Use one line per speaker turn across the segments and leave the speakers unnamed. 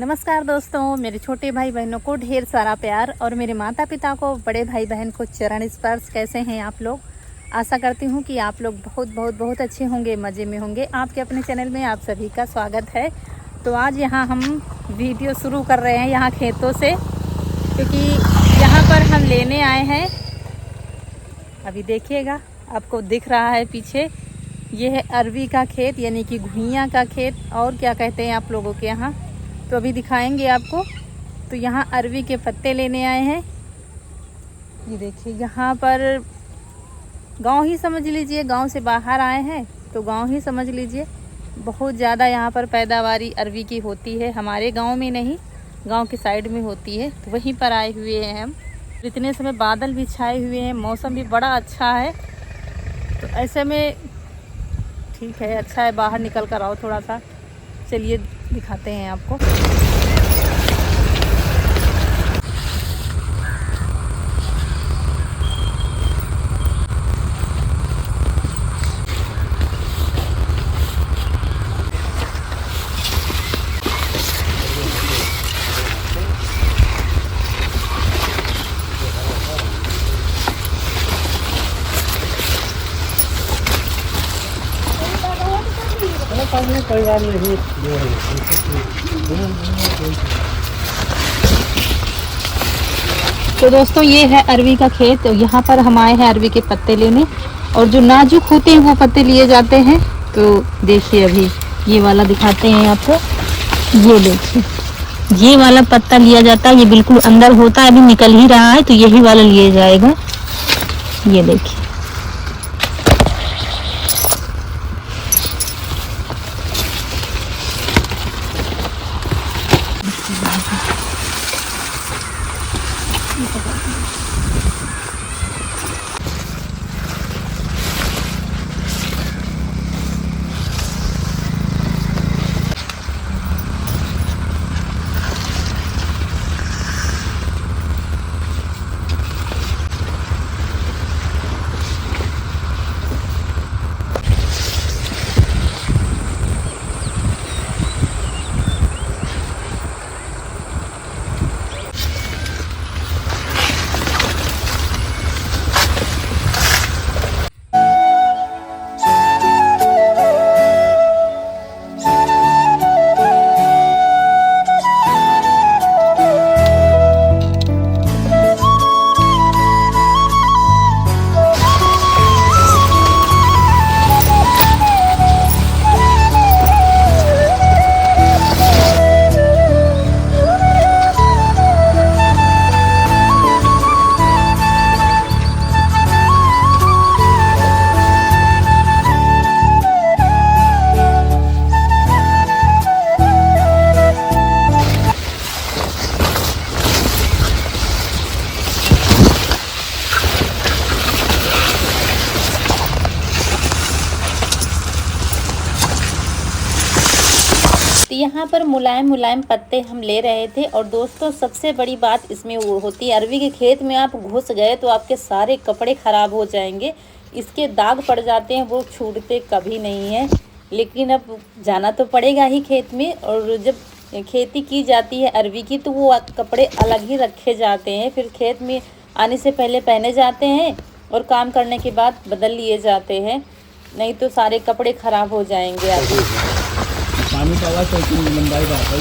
नमस्कार दोस्तों, मेरे छोटे भाई बहनों को ढेर सारा प्यार और मेरे माता पिता को, बड़े भाई बहन को चरण स्पर्श। कैसे हैं आप लोग? आशा करती हूँ कि आप लोग बहुत बहुत बहुत अच्छे होंगे, मज़े में होंगे। आपके अपने चैनल में आप सभी का स्वागत है। तो आज यहाँ हम वीडियो शुरू कर रहे हैं यहाँ खेतों से, क्योंकि यहाँ पर हम लेने आए हैं। अभी देखिएगा, आपको दिख रहा है पीछे, ये है अरवी का खेत, यानी कि घुइयाँ का खेत, और क्या कहते हैं आप लोगों के यहाँ, तो अभी दिखाएंगे आपको। तो यहाँ अरवी के पत्ते लेने आए हैं। ये देखिए, यहाँ पर गांव ही समझ लीजिए, गांव से बाहर आए हैं तो गांव ही समझ लीजिए। बहुत ज़्यादा यहाँ पर पैदावारी अरवी की होती है, हमारे गांव में नहीं, गांव के साइड में होती है, तो वहीं पर आए हुए हैं हम। इतने समय बादल भी छाए हुए हैं, मौसम भी बड़ा अच्छा है, तो ऐसे में ठीक है, अच्छा है, बाहर निकल कर आओ थोड़ा सा। चलिए दिखाते हैं आपको।
कोई बात नहीं।
तो दोस्तों, ये है अरवी का खेत। तो यहाँ पर हम आए हैं अरवी के पत्ते लेने, और जो नाजुक होते हैं वो पत्ते लिए जाते हैं। तो देखिए, अभी ये वाला दिखाते हैं आपको। ये देखिए, ये वाला पत्ता लिया जाता है, ये बिल्कुल अंदर होता है, अभी निकल ही रहा है, तो यही वाला लिया जाएगा। ये देखिए, यहाँ पर मुलायम मुलायम पत्ते हम ले रहे थे। और दोस्तों, सबसे बड़ी बात इसमें वो होती है, अरवी के खेत में आप घुस गए तो आपके सारे कपड़े ख़राब हो जाएंगे, इसके दाग पड़ जाते हैं, वो छूटते कभी नहीं है। लेकिन अब जाना तो पड़ेगा ही खेत में, और जब खेती की जाती है अरवी की तो वो कपड़े अलग ही रखे जाते हैं, फिर खेत में आने से पहले पहने जाते हैं और काम करने के बाद बदल लिए जाते हैं, नहीं तो सारे कपड़े ख़राब हो जाएंगे आपके।
पानी का आवाज़ तो लंबाई बात है।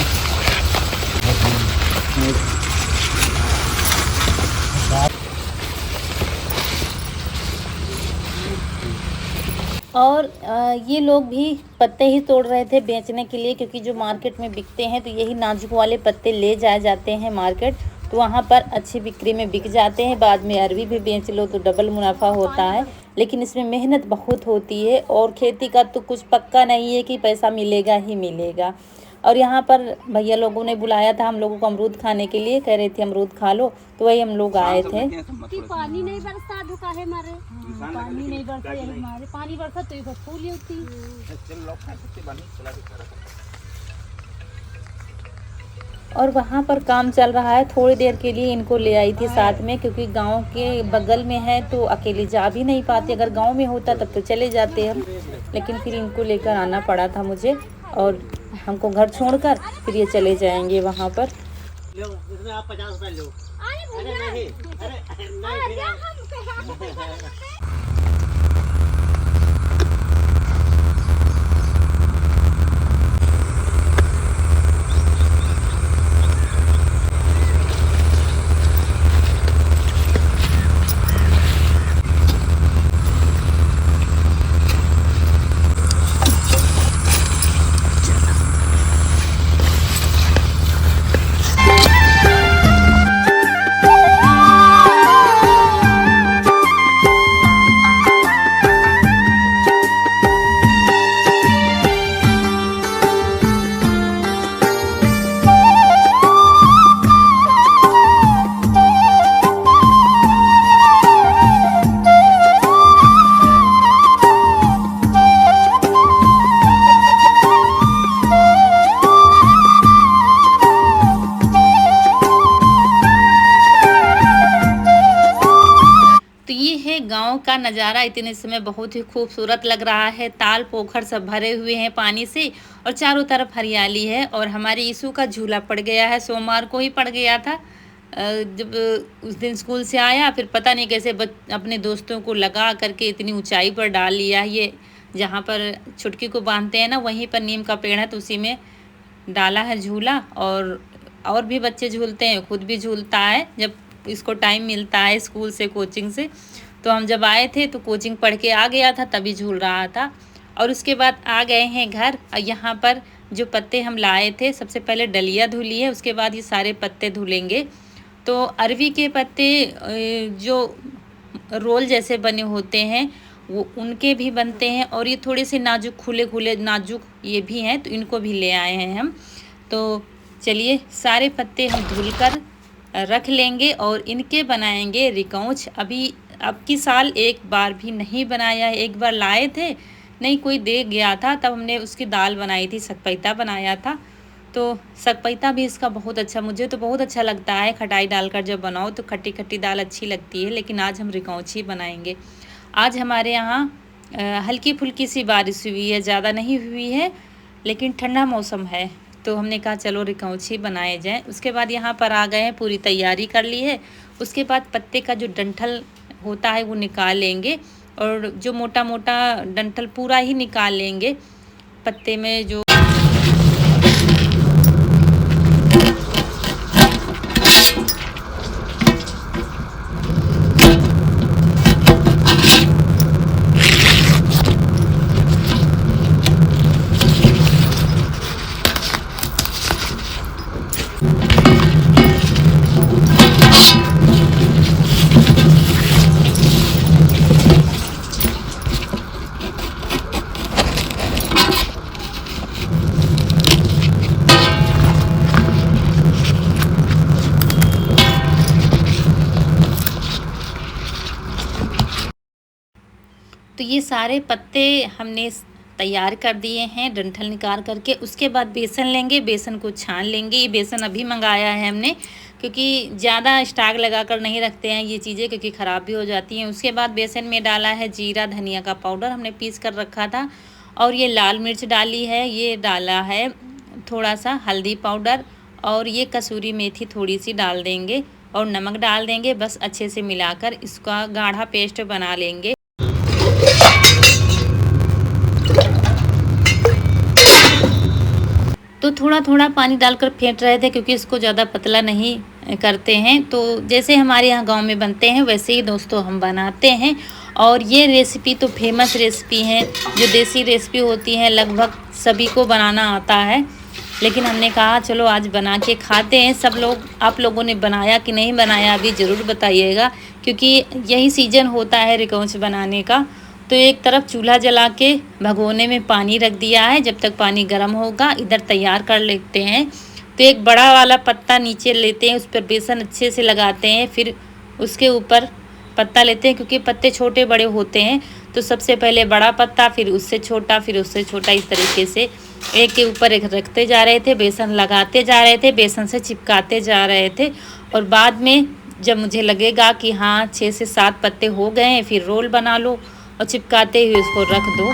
और ये लोग भी पत्ते ही तोड़ रहे थे बेचने के लिए, क्योंकि जो मार्केट में बिकते हैं तो यही नाजुक वाले पत्ते ले जाए जाते हैं मार्केट, तो वहाँ पर अच्छी बिक्री में बिक जाते हैं। बाद में अरवी भी बेच लो तो डबल मुनाफा होता है, लेकिन इसमें मेहनत बहुत होती है, और खेती का तो कुछ पक्का नहीं है कि पैसा मिलेगा ही मिलेगा। और यहाँ पर भैया लोगों ने बुलाया था हम लोगों को अमरूद खाने के लिए, कह रहे थे अमरूद खा लो, तो वही हम लोग आए थे।
पानी नहीं बरसा धुका है मारे, पानी नहीं बरसा हमारे, पानी बरसा तो एक फूल होती।
और वहाँ पर काम चल रहा है, थोड़ी देर के लिए इनको ले आई थी साथ में, क्योंकि गांव के बगल में है तो अकेले जा भी नहीं पाते। अगर गांव में होता तब तो चले जाते हम, लेकिन फिर इनको लेकर आना पड़ा था मुझे। और हमको घर छोड़कर फिर ये चले जाएंगे वहाँ पर।
लो इसमें आप 50 रुपए लो। अरे नहीं, अरे नहीं।
गांव का नज़ारा इतने समय बहुत ही खूबसूरत लग रहा है। ताल पोखर सब भरे हुए हैं पानी से और चारों तरफ हरियाली है। और हमारे यीशु का झूला पड़ गया है, सोमवार को ही पड़ गया था। जब उस दिन स्कूल से आया फिर पता नहीं कैसे अपने दोस्तों को लगा करके इतनी ऊंचाई पर डाल लिया। ये जहाँ पर छुटकी को बांधते हैं ना, वहीं पर नीम का पेड़ है, तो उसी में डाला है झूला। और भी बच्चे झूलते हैं, खुद भी झूलता है जब इसको टाइम मिलता है स्कूल से, कोचिंग से। तो हम जब आए थे तो कोचिंग पढ़ के आ गया था, तभी झूल रहा था। और उसके बाद आ गए हैं घर। यहाँ पर जो पत्ते हम लाए थे, सबसे पहले डलिया धुली है, उसके बाद ये सारे पत्ते धुलेंगे। तो अरवी के पत्ते जो रोल जैसे बने होते हैं वो उनके भी बनते हैं, और ये थोड़े से नाजुक खुले खुले नाजुक ये भी हैं, तो इनको भी ले आए हैं हम। तो चलिए सारे पत्ते हम धुलकर रख लेंगे और इनके बनाएंगे रिकौच। अब की साल एक बार भी नहीं बनाया है। एक बार लाए थे, नहीं कोई दे गया था, तब हमने उसकी दाल बनाई थी, सकपैता बनाया था। तो सकपैता भी इसका बहुत अच्छा, मुझे तो बहुत अच्छा लगता है। खटाई डालकर जब बनाओ तो खट्टी खट्टी दाल अच्छी लगती है। लेकिन आज हम रिकौच ही बनाएंगे। आज हमारे यहाँ हल्की फुल्की सी बारिश हुई है, ज़्यादा नहीं हुई है, लेकिन ठंडा मौसम है, तो हमने कहा चलो रिकौच ही बनाए जाएँ। उसके बाद यहाँ पर आ गए हैं, पूरी तैयारी कर ली है। उसके बाद पत्ते का जो डंठल होता है वो निकाल लेंगे, और जो मोटा मोटा डंठल पूरा ही निकाल लेंगे पत्ते में जो तो ये सारे पत्ते हमने तैयार कर दिए हैं डंठल निकाल करके। उसके बाद बेसन लेंगे, बेसन को छान लेंगे। ये बेसन अभी मंगाया है हमने, क्योंकि ज़्यादा स्टॉक लगा कर नहीं रखते हैं ये चीज़ें, क्योंकि ख़राब भी हो जाती हैं। उसके बाद बेसन में डाला है जीरा धनिया का पाउडर, हमने पीस कर रखा था। और ये लाल मिर्च डाली है, ये डाला है थोड़ा सा हल्दी पाउडर, और ये कसूरी मेथी थोड़ी सी डाल देंगे, और नमक डाल देंगे। बस अच्छे से मिलाकर इसका गाढ़ा पेस्ट बना लेंगे। तो थोड़ा थोड़ा पानी डालकर फेंट रहे थे, क्योंकि इसको ज़्यादा पतला नहीं करते हैं। तो जैसे हमारे यहाँ गांव में बनते हैं वैसे ही दोस्तों हम बनाते हैं। और ये रेसिपी तो फेमस रेसिपी है, जो देसी रेसिपी होती है लगभग सभी को बनाना आता है। लेकिन हमने कहा चलो आज बना के खाते हैं सब लोग। आप लोगों ने बनाया कि नहीं बनाया अभी ज़रूर बताइएगा, क्योंकि यही सीज़न होता है रिकौच बनाने का। तो एक तरफ चूल्हा जला के भगोने में पानी रख दिया है, जब तक पानी गर्म होगा इधर तैयार कर लेते हैं। तो एक बड़ा वाला पत्ता नीचे लेते हैं, उस पर बेसन अच्छे से लगाते हैं, फिर उसके ऊपर पत्ता लेते हैं, क्योंकि पत्ते छोटे बड़े होते हैं। तो सबसे पहले बड़ा पत्ता, फिर उससे छोटा, फिर उससे छोटा, इस तरीके से एक के ऊपर एक रखते जा रहे थे, बेसन लगाते जा रहे थे, बेसन से चिपकाते जा रहे थे। और बाद में जब मुझे लगेगा कि हाँ 6 से 7 पत्ते हो गए हैं, फिर रोल बना लो और चिपकाते हुए उसको रख दो।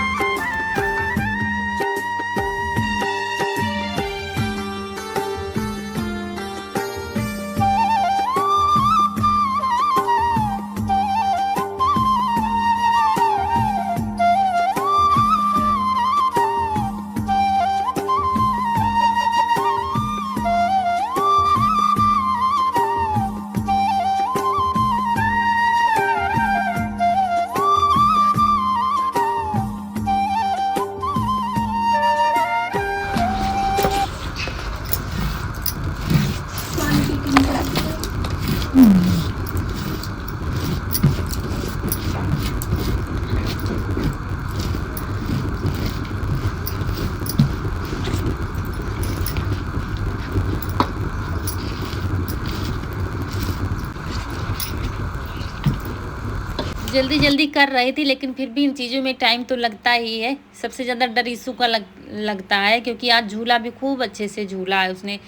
जल्दी जल्दी कर रही थी, लेकिन फिर भी इन चीज़ों में टाइम तो लगता ही है। सबसे ज़्यादा डर ईशू का लगता है, क्योंकि आज झूला भी खूब अच्छे से झूला है उसने।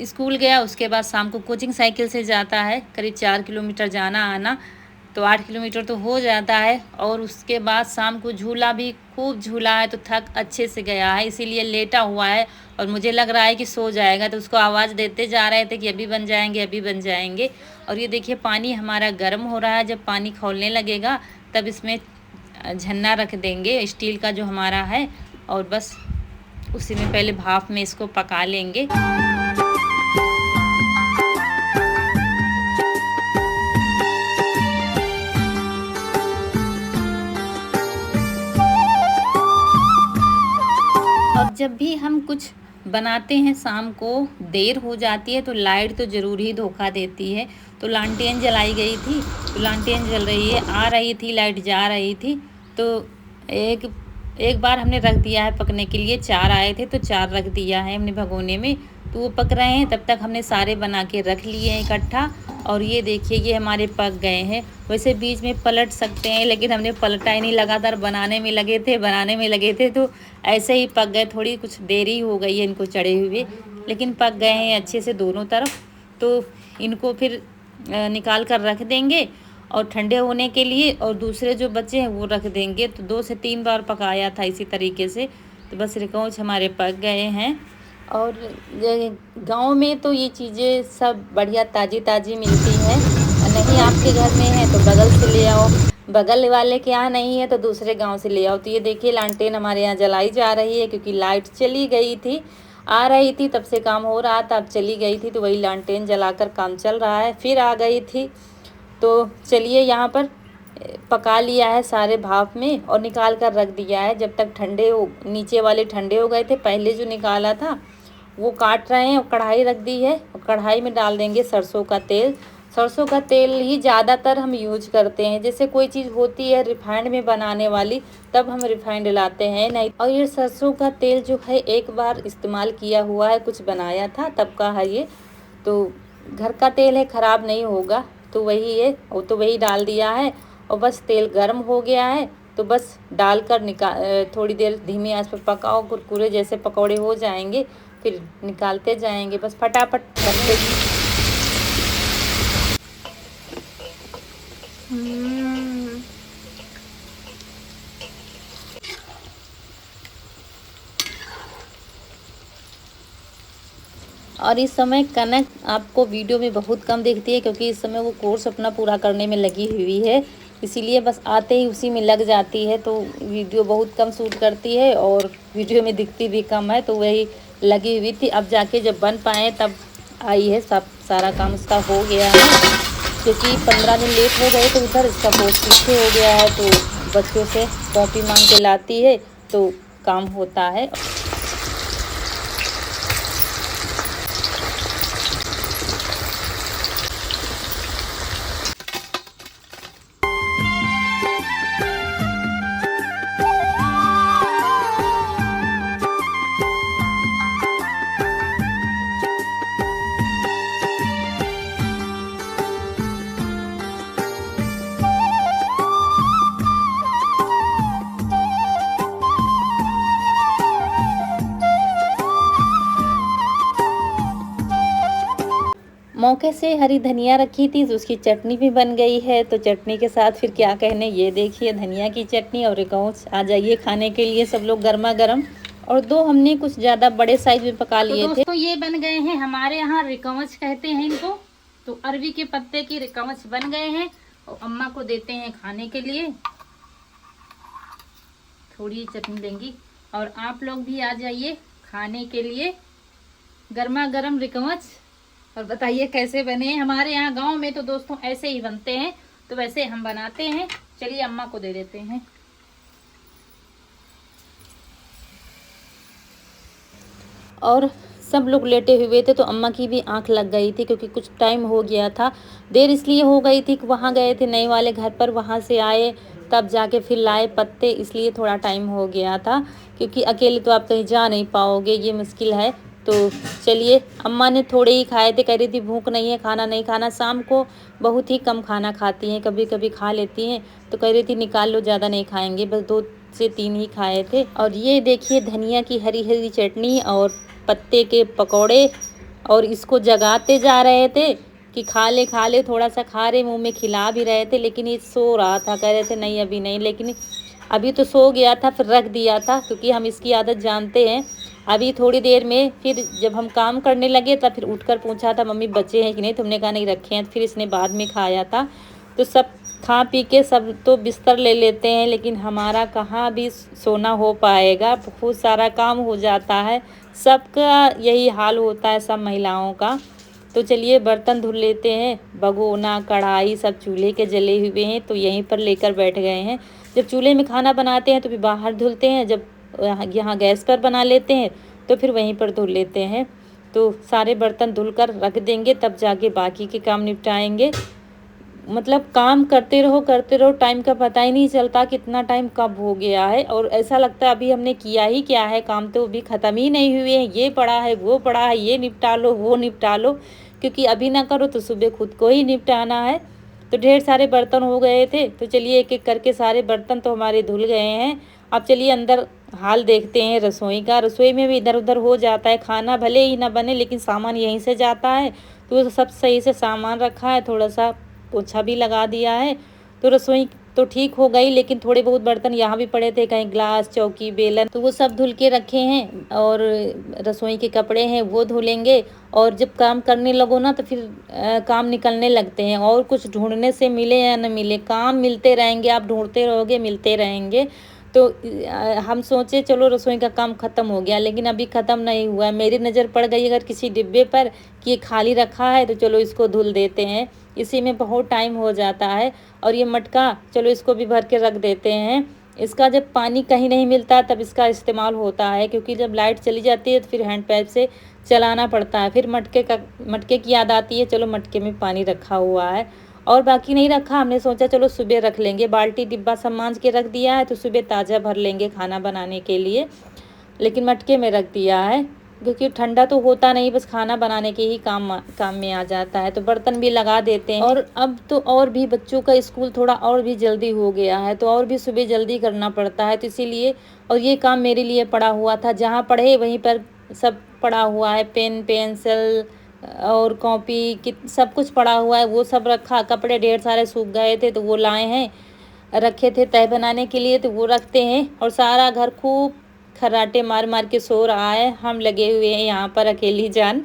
स्कूल गया, उसके बाद शाम को कोचिंग साइकिल से जाता है, करीब 4 किलोमीटर जाना आना, तो 8 किलोमीटर तो हो जाता है। और उसके बाद शाम को झूला भी खूब झूला है, तो थक अच्छे से गया है, इसीलिए लेटा हुआ है और मुझे लग रहा है कि सो जाएगा। तो उसको आवाज़ देते जा रहे थे कि अभी बन जाएंगे, अभी बन जाएंगे। और ये देखिए पानी हमारा गर्म हो रहा है, जब पानी खौलने लगेगा तब इसमें झन्ना रख देंगे स्टील का जो हमारा है, और बस उसी में पहले भाप में इसको पका लेंगे। और जब भी हम कुछ बनाते हैं शाम को देर हो जाती है तो लाइट तो ज़रूर ही धोखा देती है। तो लालटेन जलाई गई थी, तो लालटेन जल रही है, आ रही थी लाइट, जा रही थी। तो एक बार हमने रख दिया है पकने के लिए, 4 आए थे तो 4 रख दिया है हमने भगोने में, तो वो पक रहे हैं। तब तक हमने सारे बना के रख लिए हैं इकट्ठा। और ये देखिए ये हमारे पक गए हैं। वैसे बीच में पलट सकते हैं, लेकिन हमने पलटा ही नहीं, लगातार बनाने में लगे थे तो ऐसे ही पक गए। थोड़ी कुछ देरी हो गई है इनको चढ़े हुए, लेकिन पक गए हैं अच्छे से दोनों तरफ। तो इनको फिर निकाल कर रख देंगे और ठंडे होने के लिए, और दूसरे जो बचे हैं वो रख देंगे। तो 2 से 3 बार पकाया था इसी तरीके से। तो बस रिकौच हमारे पक गए हैं। और गांव में तो ये चीज़ें सब बढ़िया ताज़ी ताज़ी मिलती हैं। नहीं आपके घर में है तो बगल से ले आओ, बगल वाले के यहाँ नहीं है तो दूसरे गांव से ले आओ। तो ये देखिए लालटेन हमारे यहाँ जलाई जा रही है, क्योंकि लाइट चली गई थी, आ रही थी तब से काम हो रहा था, अब चली गई थी तो वही लालटेन जलाकर काम चल रहा है। फिर आ गई थी, तो चलिए यहाँ पर पका लिया है सारे भाप में और निकाल कर रख दिया है। जब तक ठंडे हो, नीचे वाले ठंडे हो गए थे, पहले जो निकाला था वो काट रहे हैं। और कढ़ाई रख दी है, और कढ़ाई में डाल देंगे सरसों का तेल। सरसों का तेल ही ज़्यादातर हम यूज करते हैं। जैसे कोई चीज़ होती है रिफाइंड में बनाने वाली, तब हम रिफाइंड लाते हैं नहीं। और ये सरसों का तेल जो है एक बार इस्तेमाल किया हुआ है, कुछ बनाया था तब का है ये, तो घर का तेल है, ख़राब नहीं होगा। तो वही है, वो तो वही डाल दिया है। और बस तेल गर्म हो गया है, तो बस डालकर थोड़ी देर धीमी आंच पर पकाओ, कुरकुरे जैसे पकौड़े हो जाएंगे, फिर निकालते जाएंगे, बस फटाफट बनते। और इस समय कनक आपको वीडियो में बहुत कम दिखती है, क्योंकि इस समय वो कोर्स अपना पूरा करने में लगी हुई है, इसीलिए बस आते ही उसी में लग जाती है। तो वीडियो बहुत कम शूट करती है और वीडियो में दिखती भी कम है, तो वही लगी हुई थी। अब जाके जब बन पाए तब आई है, सब सारा काम उसका हो गया है, क्योंकि 15 दिन लेट हो गए तो उधर इसका कोर्स पीछे हो गया है। तो बच्चों से कॉपी मांग के लाती है तो काम होता है। मौके से हरी धनिया रखी थी तो उसकी चटनी भी बन गई है। तो चटनी के साथ फिर क्या कहने, ये देखिए धनिया की चटनी और रिकौच। आ जाइए खाने के लिए सब लोग गर्मा गर्म। और 2 हमने कुछ ज़्यादा बड़े साइज में पका लिए थे। तो ये बन गए हैं, हमारे यहाँ रिकौच कहते हैं इनको। तो अरवी के पत्ते की रिकौच बन गए हैं और अम्मा को देते हैं खाने के लिए। थोड़ी चटनी देंगी और आप लोग भी आ जाइए खाने के लिए गर्मा गर्म रिकौच। और बताइए कैसे बने। हमारे यहाँ गांव में तो दोस्तों ऐसे ही बनते हैं, तो वैसे हम बनाते हैं। चलिए अम्मा को दे देते हैं। और सब लोग लेटे हुए थे तो अम्मा की भी आंख लग गई थी, क्योंकि कुछ टाइम हो गया था। देर इसलिए हो गई थी कि वहाँ गए थे नए वाले घर पर, वहाँ से आए तब जाके फिर लाए पत्ते, इसलिए थोड़ा टाइम हो गया था। क्योंकि अकेले तो आप कहीं जा नहीं पाओगे, ये मुश्किल है। तो चलिए, अम्मा ने थोड़े ही खाए थे, कह रही थी भूख नहीं है, खाना नहीं खाना। शाम को बहुत ही कम खाना खाती हैं, कभी कभी खा लेती हैं, तो कह रही थी निकाल लो, ज़्यादा नहीं खाएंगे, बस 2 से 3 ही खाए थे। और ये देखिए धनिया की हरी हरी चटनी और पत्ते के पकौड़े, और इसको जगाते जा रहे थे कि खा ले, थोड़ा सा खा रहे, मुँह में खिला भी रहे थे, लेकिन ये सो रहा था, कह रहे थे नहीं अभी नहीं, लेकिन अभी तो सो गया था, फिर रख दिया था, क्योंकि हम इसकी आदत जानते हैं। अभी थोड़ी देर में फिर जब हम काम करने लगे तब फिर उठकर पूछा था मम्मी बचे हैं कि नहीं, तुमने कहा नहीं रखे हैं, फिर इसने बाद में खाया था। तो सब खा पी के सब तो बिस्तर ले लेते हैं, लेकिन हमारा कहाँ भी सोना हो पाएगा, बहुत सारा काम हो जाता है, सबका यही हाल होता है, सब महिलाओं का। तो चलिए बर्तन धुल लेते हैं, भगोना कढ़ाई सब चूल्हे के जले हुए हैं, तो यहीं पर लेकर बैठ गए हैं। जब चूल्हे में खाना बनाते हैं तो फिर बाहर धुलते हैं, जब यहाँ गैस पर बना लेते हैं तो फिर वहीं पर धुल लेते हैं। तो सारे बर्तन धुलकर रख देंगे, तब जाके बाकी के काम निपटाएंगे। मतलब काम करते रहो, टाइम का पता ही नहीं चलता कितना टाइम कब हो गया है, और ऐसा लगता है अभी हमने किया ही क्या है, काम तो अभी ख़त्म ही नहीं हुए हैं, ये पड़ा है वो पड़ा है, ये निपटा लो वो निपटा लो, क्योंकि अभी ना करो तो सुबह खुद को ही निपटाना है। तो ढेर सारे बर्तन हो गए थे, तो चलिए एक एक करके सारे बर्तन तो हमारे धुल गए हैं। अब चलिए अंदर हाल देखते हैं रसोई का। रसोई में भी इधर उधर हो जाता है, खाना भले ही ना बने लेकिन सामान यहीं से जाता है, तो सब सही से सामान रखा है, थोड़ा सा पोछा भी लगा दिया है, तो रसोई तो ठीक हो गई। लेकिन थोड़े बहुत बर्तन यहाँ भी पड़े थे, कहीं ग्लास चौकी बेलन, तो वो सब धुल के रखे हैं, और रसोई के कपड़े हैं वो धुलेंगे। और जब काम करने लगो ना तो फिर काम निकलने लगते हैं, और कुछ ढूंढने से मिले या न मिले, काम मिलते रहेंगे, आप ढूंढते रहोगे मिलते रहेंगे। तो हम सोचे चलो रसोई का काम ख़त्म हो गया, लेकिन अभी ख़त्म नहीं हुआ है। मेरी नज़र पड़ गई अगर किसी डिब्बे पर कि ये खाली रखा है, तो चलो इसको धुल देते हैं, इसी में बहुत टाइम हो जाता है। और ये मटका चलो इसको भी भर के रख देते हैं। इसका जब पानी कहीं नहीं मिलता तब इसका इस्तेमाल होता है, क्योंकि जब लाइट चली जाती है तो फिर हैंड पाइप से चलाना पड़ता है। फिर मटके की याद आती है, चलो मटके में पानी रखा हुआ है, और बाकी नहीं रखा। हमने सोचा चलो सुबह रख लेंगे, बाल्टी डिब्बा सब मांज के रख दिया है, तो सुबह ताज़ा भर लेंगे खाना बनाने के लिए, लेकिन मटके में रख दिया है, क्योंकि ठंडा तो होता नहीं, बस खाना बनाने के ही काम में आ जाता है। तो बर्तन भी लगा देते हैं। और अब तो और भी बच्चों का स्कूल थोड़ा और भी जल्दी हो गया है, तो और भी सुबह जल्दी करना पड़ता है, तो इसीलिए। और ये काम मेरे लिए पड़ा हुआ था, जहाँ पढ़े वहीं पर सब पड़ा हुआ है, पेन पेंसिल और कॉपी सब कुछ पड़ा हुआ है, वो सब रखा। कपड़े ढेर सारे सूख गए थे तो वो लाए हैं, रखे थे तह बनाने के लिए, तो वो रखते हैं। और सारा घर खूब खर्राटे मार मार के सो रहा है, हम लगे हुए हैं यहाँ पर अकेली जान।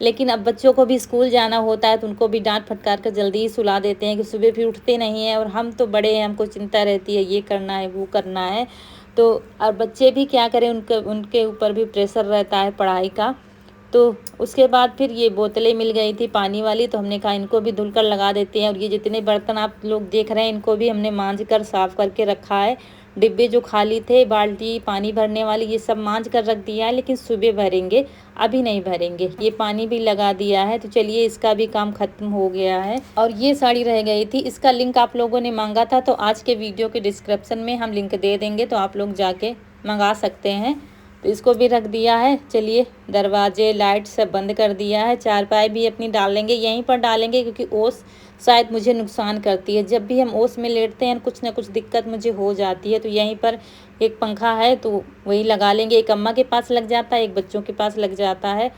लेकिन अब बच्चों को भी स्कूल जाना होता है, तो उनको भी डांट फटकार कर जल्दी ही सुला देते हैं कि सुबह फिर उठते नहीं हैं। और हम तो बड़े हैं, हमको चिंता रहती है, ये करना है वो करना है। तो और बच्चे भी क्या करें, उनके ऊपर भी प्रेशर रहता है पढ़ाई का। तो उसके बाद फिर ये बोतलें मिल गई थी पानी वाली, तो हमने कहा इनको भी धुल कर लगा देते हैं। और ये जितने बर्तन आप लोग देख रहे हैं, इनको भी हमने मांज कर साफ़ करके रखा है। डिब्बे जो खाली थे, बाल्टी पानी भरने वाली, ये सब मांज कर रख दिया है, लेकिन सुबह भरेंगे, अभी नहीं भरेंगे। ये पानी भी लगा दिया है, तो चलिए इसका भी काम ख़त्म हो गया है। और ये साड़ी रह गई थी, इसका लिंक आप लोगों ने मांगा था, तो आज के वीडियो के डिस्क्रिप्शन में हम लिंक दे देंगे, तो आप लोग जाके मंगा सकते हैं। तो इसको भी रख दिया है। चलिए दरवाजे लाइट सब बंद कर दिया है। चारपाई भी अपनी डालेंगे, यहीं पर डालेंगे, क्योंकि ओस शायद मुझे नुकसान करती है। जब भी हम ओस में लेटते हैं कुछ ना कुछ दिक्कत मुझे हो जाती है। तो यहीं पर एक पंखा है, तो वही लगा लेंगे। एक अम्मा के पास लग जाता है, एक बच्चों के पास लग जाता है।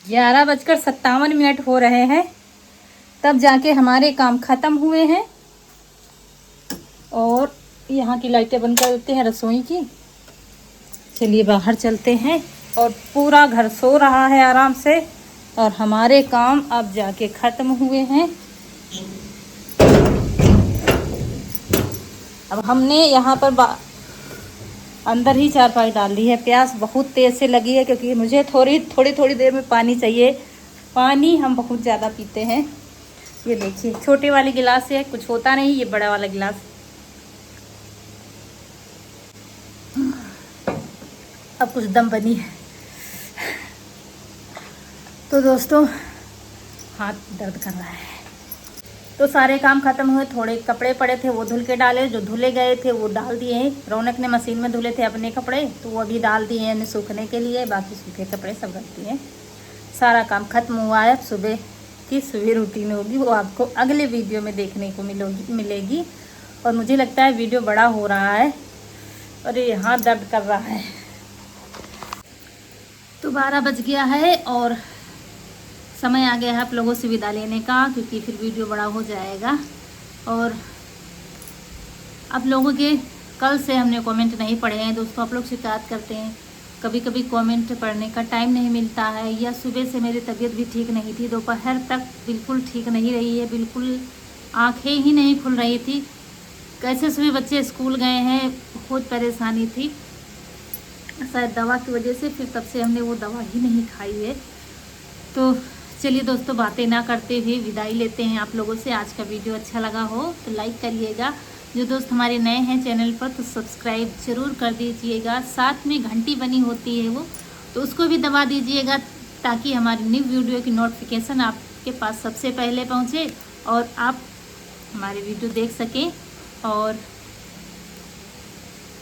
11:57 हो रहे हैं, तब जाके हमारे काम ख़त्म हुए हैं। और यहाँ की लाइटें बंद कर देते हैं रसोई की। चलिए बाहर चलते हैं। और पूरा घर सो रहा है आराम से, और हमारे काम अब जाके ख़त्म हुए हैं। अब हमने यहाँ पर अंदर ही चारपाई डाल दी है। प्यास बहुत तेज़ से लगी है, क्योंकि मुझे थोड़ी देर में पानी चाहिए। पानी हम बहुत ज़्यादा पीते हैं। ये देखिए छोटे वाली गिलास से कुछ होता नहीं, ये बड़ा वाला गिलास। अब कुछ दम बनी है। तो दोस्तों हाथ दर्द कर रहा है। तो सारे काम खत्म हुए, थोड़े कपड़े पड़े थे वो धुल के डाले, जो धुले गए थे वो डाल दिए हैं। रौनक ने मशीन में धुले थे अपने कपड़े, तो वो अभी डाल दिए हैं सूखने के लिए, बाकी सूखे कपड़े सब रख दिए। सारा काम खत्म हुआ है। सुबह की सुबह रूटीन होगी वो आपको अगले वीडियो में देखने को मिलेगी। और मुझे लगता है वीडियो बड़ा हो रहा है और ये हाथ दर्द कर रहा है। तो 12 बज गया है और समय आ गया है आप लोगों से विदा लेने का, क्योंकि फिर वीडियो बड़ा हो जाएगा। और आप लोगों के कल से हमने कमेंट नहीं पढ़े हैं दोस्तों। आप लोग शिकायत करते हैं, कभी कभी कमेंट पढ़ने का टाइम नहीं मिलता है, या सुबह से मेरी तबीयत भी ठीक नहीं थी, दोपहर तक बिल्कुल ठीक नहीं रही है, बिल्कुल आंखें ही नहीं खुल रही थी। कैसे सुबह बच्चे स्कूल गए हैं, बहुत परेशानी थी, शायद दवा की वजह से। फिर तब से हमने वो दवा ही नहीं खाई है। तो चलिए दोस्तों, बातें ना करते हुए विदाई लेते हैं आप लोगों से। आज का वीडियो अच्छा लगा हो तो लाइक करिएगा, जो दोस्त हमारे नए हैं चैनल पर तो सब्सक्राइब ज़रूर कर दीजिएगा। साथ में घंटी बनी होती है वो, तो उसको भी दबा दीजिएगा, ताकि हमारी न्यू वीडियो की नोटिफिकेशन आपके पास सबसे पहले पहुँचे और आप हमारे वीडियो देख सकें। और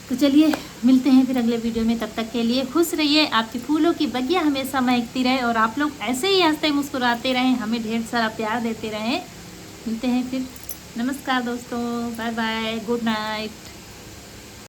तो चलिए मिलते हैं फिर अगले वीडियो में। तब तक के लिए खुश रहिए, आपकी फूलों की बगिया हमेशा महकती रहे और आप लोग ऐसे ही हंसते मुस्कुराते रहें, हमें ढेर सारा प्यार देते रहें। मिलते हैं फिर। नमस्कार दोस्तों, बाय बाय, गुड नाइट।